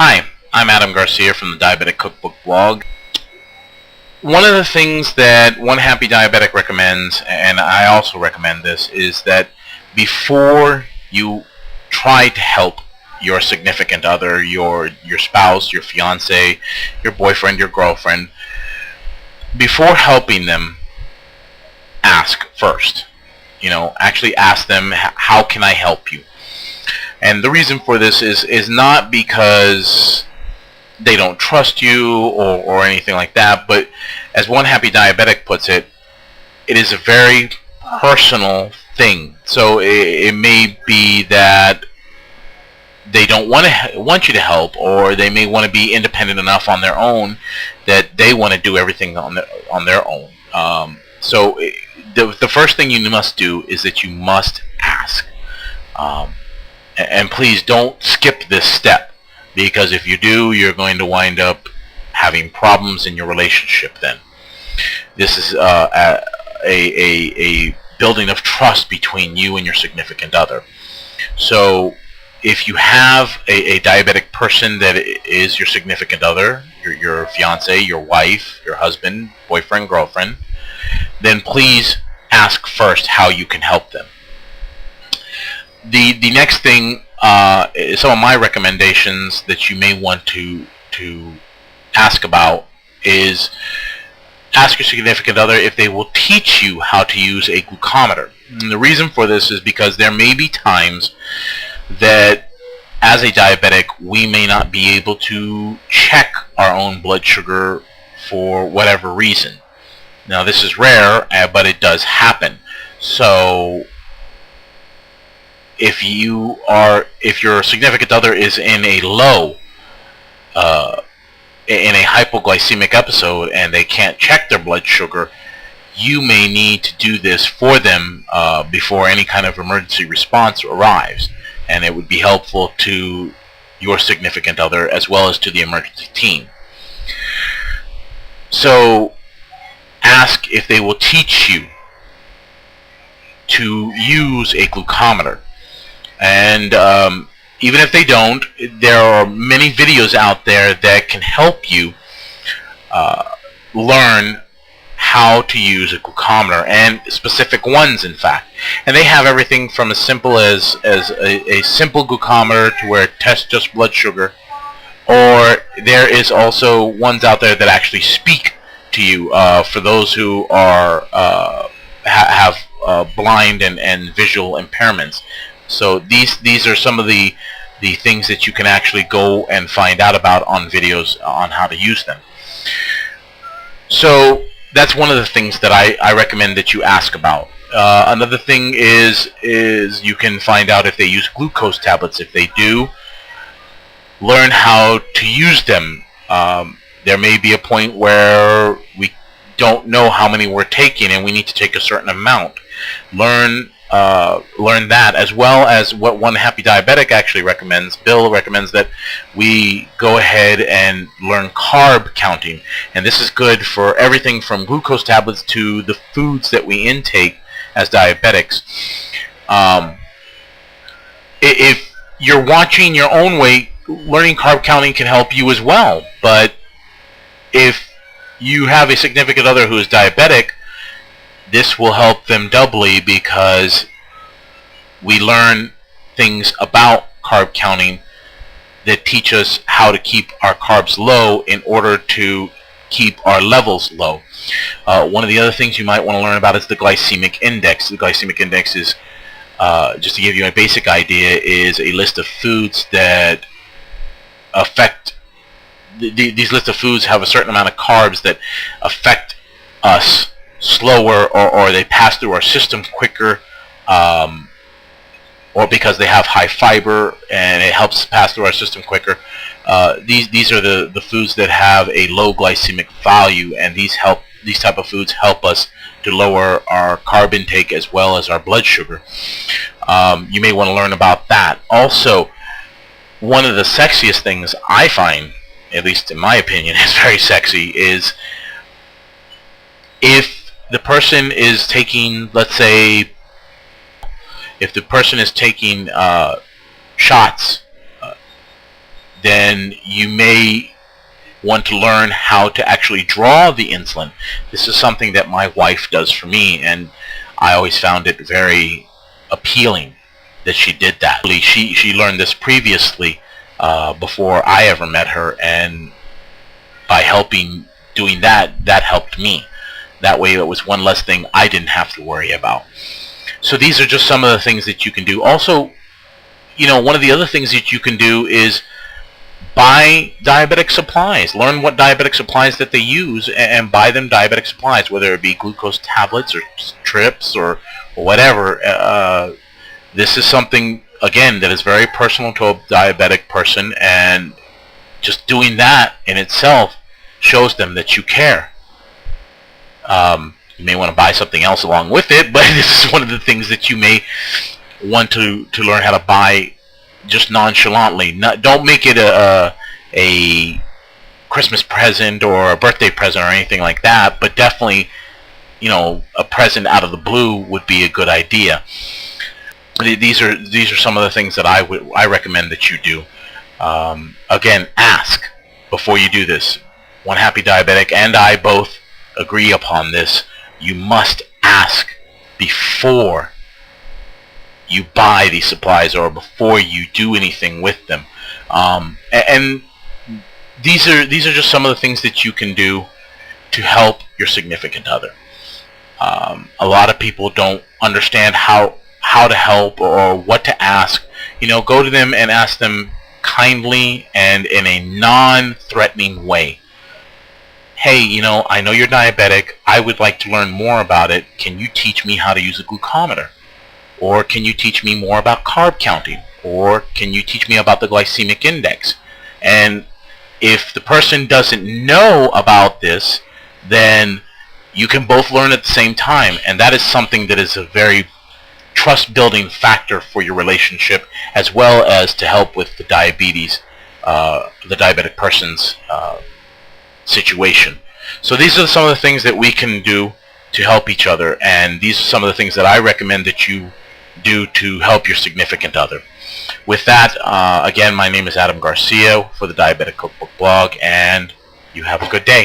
Hi, I'm Adam Garcia from the Diabetic Cookbook Blog. One of the things that One Happy Diabetic recommends, and I also recommend this, is that before you try to help your significant other, your spouse, your fiance, your boyfriend, your girlfriend, before helping them, ask first. Actually ask them, how can I help you? And the reason for this is not because they don't trust you or anything like that, but as One Happy Diabetic puts it, it is a very personal thing. So it may be that they don't want you to help, or they may want to be independent enough on their own that they want to do everything on their own. So the first thing you must do is that you must ask. And please don't skip this step, because if you do, you're going to wind up having problems in your relationship then. This is a building of trust between you and your significant other. So if you have a diabetic person that is your significant other, your fiance, your wife, your husband, boyfriend, girlfriend, then please ask first how you can help them. The next thing, some of my recommendations that you may want to ask about is ask your significant other if they will teach you how to use a glucometer. And the reason for this is because there may be times that as a diabetic we may not be able to check our own blood sugar for whatever reason. Now this is rare, but it does happen. So if your significant other is in a low, in a hypoglycemic episode and they can't check their blood sugar, you may need to do this for them before any kind of emergency response arrives, and it would be helpful to your significant other as well as to the emergency team. So ask if they will teach you to use a glucometer. And even if they don't, there are many videos out there that can help you learn how to use a glucometer, and specific ones in fact. And they have everything from as simple as a simple glucometer to where it tests just blood sugar, or there is also ones out there that actually speak to you for those who are have blind and visual impairments. So these are some of the things that you can actually go and find out about on videos on how to use them. So that's one of the things that I recommend that you ask about. Another thing is you can find out if they use glucose tablets. If they do, learn how to use them. There may be a point where we don't know how many we're taking and we need to take a certain amount. Learn that, as well as what One Happy Diabetic actually recommends. Bill recommends that we go ahead and learn carb counting, and this is good for everything from glucose tablets to the foods that we intake as diabetics. If you're watching your own weight, learning carb counting can help you as well. But if you have a significant other who is diabetic, this will help them doubly, because we learn things about carb counting that teach us how to keep our carbs low in order to keep our levels low. One of the other things you might want to learn about is the glycemic index. The glycemic index is, just to give you a basic idea, is a list of foods that affect, these lists of foods have a certain amount of carbs that affect us slower, or they pass through our system quicker, or because they have high fiber and it helps pass through our system quicker. These are the foods that have a low glycemic value, and these type of foods help us to lower our carb intake as well as our blood sugar. You may want to learn about that. Also, one of the sexiest things I find, at least in my opinion, is very sexy, is if the person is taking, let's say, if the person is taking shots, then then you may want to learn how to actually draw the insulin. This is something that my wife does for me, and I always found it very appealing that she did that. She learned this previously before I ever met her, and by doing that helped me. That way it was one less thing I didn't have to worry about. So these are just some of the things that you can do. Also, one of the other things that you can do is buy diabetic supplies. Learn what diabetic supplies that they use and buy them diabetic supplies, whether it be glucose tablets or trips or whatever. This is something, again, that is very personal to a diabetic person, and just doing that in itself shows them that you care. You may want to buy something else along with it, but this is one of the things that you may want to learn how to buy just nonchalantly. Don't make it a Christmas present or a birthday present or anything like that, but definitely, a present out of the blue would be a good idea. These are some of the things that I recommend that you do. Again, ask before you do this. One Happy Diabetic and I both agree upon this. You must ask before you buy these supplies or before you do anything with them. And these are just some of the things that you can do to help your significant other. A lot of people don't understand how to help or what to ask. Go to them and ask them kindly and in a non-threatening way. Hey, I know you're diabetic. I would like to learn more about it. Can you teach me how to use a glucometer? Or can you teach me more about carb counting? Or can you teach me about the glycemic index? And if the person doesn't know about this, then you can both learn at the same time. And that is something that is a very trust-building factor for your relationship, as well as to help with the diabetes, the diabetic person's situation. So these are some of the things that we can do to help each other, and these are some of the things that I recommend that you do to help your significant other. With that, again, my name is Adam Garcia for the Diabetic Cookbook Blog, and you have a good day.